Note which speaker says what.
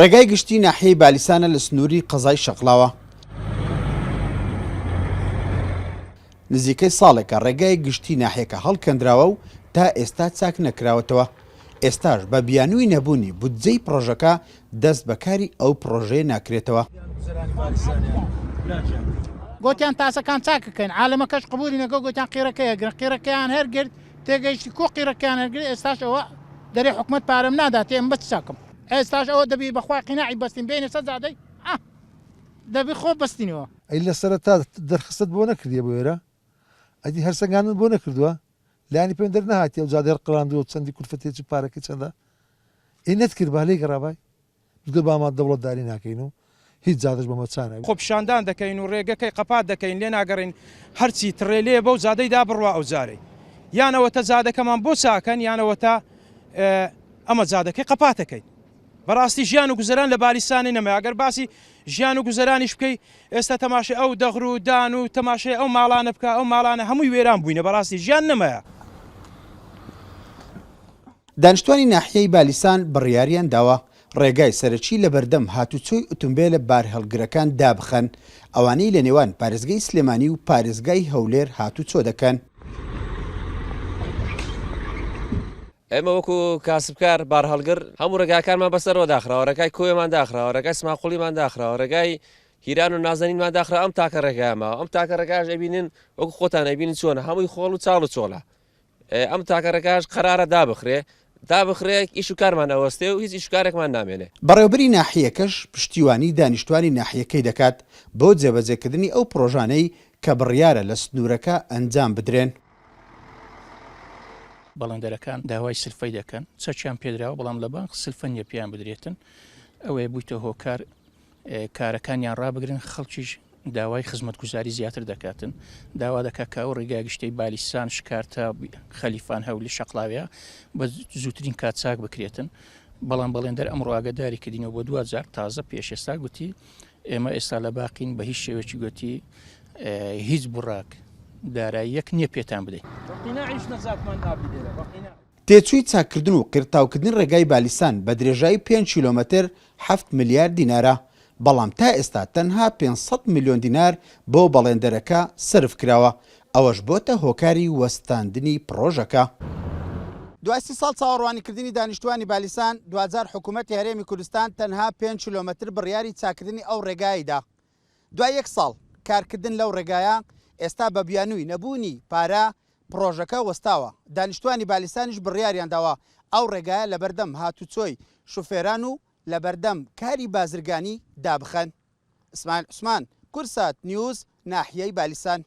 Speaker 1: ڕێگای گشتی ناحیەی بالیسانە لە سنووری قەزای شەقلاوە. نزیکەی ساڵێکە ڕێگای گشتی ناحیەکە هەڵکەندراوە و تا ئێستا چاک نەکراوەتەوە. ئێستاش بە بیانووی نەبوونی بودجەی پرۆژەکە دەست بەکاری ئەو پرۆژەیە ناکرێتەوە.
Speaker 2: گوتیان تاسەکان چاکەکەین، عالەمەکەش قبولی نەکە، گوتیان قیرەکەیە گرن، قیرەکەیان هەرگرت تێگەیشتی کۆ قیرەکەیان هەرگرت. ئێستاش ئەوە دەرێ حکومەت پارەم نادات، ئێمە بەچ چاکەم. ئێستاش ئەوە دەبی بەخوای قیناعی بەستین بینە سەد زادەی دەبی خۆ بەستینەوە.
Speaker 3: ئەی لە سەرەتا دەرخست بۆ نەکردیە بۆ ئێرە، ئەدی هەرسەنگانت بۆ نەکردووە، لایانی پێم دەرنەهاتی ئەو جادێر قڕاندووە چەندی کورفەتێکی پارەکەی چەندە ئێ نەتکرد بالی گەڕابای دگە باما دەوڵەتداری ناکەین و هیچ جادەش بە مەچانە
Speaker 4: خۆپشاندان دەکەین و ڕێگەکەی قەپات دەکەین، لێ ناگەڕین هەرچی تڕێلێ بەو زادەی دابڕوا ئەو جارەی، یانەوەتە زادەکەمان بۆ چاکەن، یانەوەتە ئەمە زادەکەی قەپاتەکەین. بەڕاستی ژیان و گوزەران لە بالیسانی نەمای، ئەگەر باسی ژیان و گوزەرانیش بکەی ئێستا تەماشای ئەو دەغڕ و دان و تەماشای ئەو ماڵانە بکە، ئەو ماڵانە هەمووی وێران بووینە، بەڕاستی ژیان نەمایە.
Speaker 1: دانیشتوانی ناحیەی بالیسان بڕیاریان داوە ڕێگای سەرەکی لە بەردەم هاتوچۆی ئۆتۆمبیلە بارهەڵگرەکان دابخەن، ئەوانەی لە نێوان پارێزگای سلێمانی و پارێزگای هەولێر هاتوچۆ دەکەن.
Speaker 5: ئێمە وەکو کاسبکار بارهەڵگر هەموو ڕێگاکانمان بەسەرەوە داخراوە، ڕێگای کۆیەمان داخراوە، ڕێگای سماقوڵیمان داخراوە، ڕێگای هیران و نازەنینمان داخرا، ئەم تاکە ڕێگایمەوە، ئەم تاکە ڕێگاش ئەبینن وەکو خۆتان ئەبینن چۆنە، هەمووی خۆڵ و چاڵ و چۆڵە. ئەم تاکە ڕێگاش قەرارە دابخرێ ئیش و کارمان ئەوەستێ و هیچ ئیشکارێکمان نامێنێ.
Speaker 1: بەڕێوەبەری ناحیەکەش پشتیوانی دانیشتوانی ناحیەکەی دەکات بۆ جێبەجێکردنی ئەو پرۆژانەی کە بڕیارە لە سنوورەکە ئەنجام بدرێن.
Speaker 6: بەڵندەرەکان داوای سلفەی دەکەن، چەکیان پێدراوە بەڵام لە بانک سلفە نییە پێیان بدرێتن، ئەوەیە بوویتە هۆکار کارەکانیان ڕابگرن، خەڵکیش داوای خزمەتگوزاری زیاتر دەکاتن، داوا دەکات کە ئەو ڕێگای گشتەی بالیسان شکارتە خەلیفان هەولی شەقلاوەیە بە زووترین کات چاک بکرێتن. بەڵام بەڵێندەر ئەمڕۆ ئاگاداری کردینەوە بۆ 2000 تازە پێش ئێستا گوتی ئێمە ئێستا لە باقین بە هیچ شێوەیەکی گوتی هیچ بڕاک داراییەک نییە پێتان بدەین.
Speaker 1: تێچووی چاکردن و قرتاوکردن ڕێگای بالیسان بە درێژایی 5 کیلۆمەتر 7 میلیارد دینارە، بەڵام تا ئێستا تەنها 500 میلیۆن دینار بۆ بەڵێندەرەکە سرف کراوە، ئەوەش بۆتە هۆکاری وەستاندنی پرۆژەکە. دوای 30 ساڵ چاوەڕوانیکردنی دانیشتوانی بالیسان، 2000 حکوومەتی هەرێمی کوردستان تەنها 5 کیلۆمەتر بڕیاری چاکردنی ئەو ڕێگایدا. دوای 1 ساڵ کارکردن لەو ڕێگایە ئێستا بە بیانووی نەبوونی پارە پرۆژەکە وەستاوە. دانیشتوانی بالیسانیش بڕیاریان داوە ئەو ڕێگایە لە بەردەم هاتوچۆی شوفێران و لە بەردەم کاری بازرگانی دابخەن. ئیسماعیل عوسمان، کورسات نیوز، ناحیەی بالیسان.